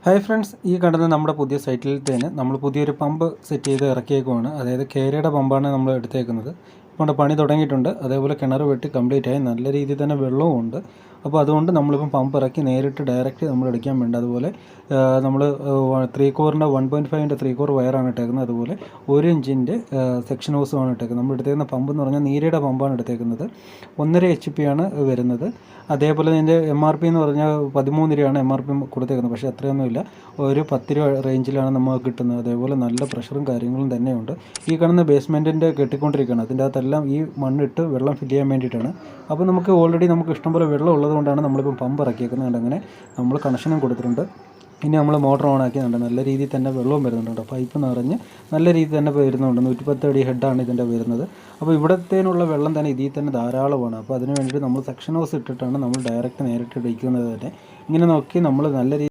Hi friends, ഈ കാണുന്ന നമ്മുടെ പുതിയ സൈറ്റിൽ തന്നെ നമ്മൾ പുതിയൊരു പമ്പ് സെറ്റ് ചെയ്ത് ഇറക്കിയേക്കുവാണ്. അതായത് കേരയുടെ പമ്പാണ് നമ്മൾ എടുത്തേക്കുന്നത്. ഇപ്പോൾ പണി തുടങ്ങിയിട്ടുണ്ട്. അതേപോലെ കിണർ വെട്ടി കംപ്ലീറ്റ് ആയി, നല്ല രീതിയിൽ തന്നെ വെള്ളവും ഉണ്ട്. അപ്പോൾ അതുകൊണ്ട് നമ്മളിപ്പം പമ്പ് ഇറക്കി നേരിട്ട് ഡയറക്റ്റ് നമ്മൾ അടിക്കാൻ വേണ്ട. അതുപോലെ നമ്മൾ 3 കോറിൻ്റെ 1.5 3 കോർ വയറാണ് ഇട്ടേക്കുന്നത്. അതുപോലെ 1 ഇഞ്ചിൻ്റെ സെക്ഷൻ ഹോസുമാണ് ഇട്ടേക്കുന്നത്. നമ്മൾ എടുത്തേക്കുന്ന പമ്പ് എന്ന് പറഞ്ഞാൽ നീരയുടെ പമ്പാണ് എടുത്തേക്കുന്നത്. 1.5 HP ആണ് വരുന്നത്. അതേപോലെ ഇതിൻ്റെ MRP എന്ന് പറഞ്ഞാൽ 13 രൂപയാണ് MRP കൊടുത്തേക്കുന്നത്. പക്ഷേ അത്രയൊന്നുമില്ല, ഒരു 10 രൂപ റേഞ്ചിലാണ് നമുക്ക് കിട്ടുന്നത്. അതേപോലെ നല്ല പ്രഷറും കാര്യങ്ങളും തന്നെയുണ്ട്. ഈ കാണുന്ന ബേസ്മെൻറ്റിൻ്റെ കെട്ടിക്കൊണ്ടിരിക്കുകയാണ്. അതിൻ്റെ അകത്തെല്ലാം ഈ മണ്ണിട്ട് വെള്ളം ഫില്ല് ചെയ്യാൻ വേണ്ടിയിട്ടാണ്. അപ്പോൾ നമുക്ക് ഓൾറെഡി നമുക്ക് ഇഷ്ടംപോലെ വെള്ളം ഉള്ളതുകൊണ്ടാണ് നമ്മളിപ്പം പമ്പ് ഇറക്കിയേക്കുന്നത്. അങ്ങനെ നമ്മൾ കണക്ഷനും കൊടുത്തിട്ടുണ്ട്. ഇനി നമ്മൾ മോട്ടർ ഓൺ ആക്കിയുണ്ട്. നല്ല രീതിയിൽ തന്നെ വെള്ളവും വരുന്നുണ്ട്. പൈപ്പ് നിറഞ്ഞ് നല്ല രീതിയിൽ തന്നെ വരുന്നുണ്ട്. 110 അടി ഹെഡാണ് ഇതിൻ്റെ വരുന്നത്. അപ്പോൾ ഇവിടത്തേനുള്ള വെള്ളം തന്നെ ഇതിൽ തന്നെ ധാരാളമാണ്. അപ്പോൾ അതിന് വേണ്ടിയിട്ട് നമ്മൾ സെക്ഷൻ ഹോസ് ഇട്ടിട്ടാണ് നമ്മൾ നേരിട്ട് ഇടിക്കുന്നത് തന്നെ. ഇങ്ങനെ നോക്കി നമ്മൾ നല്ല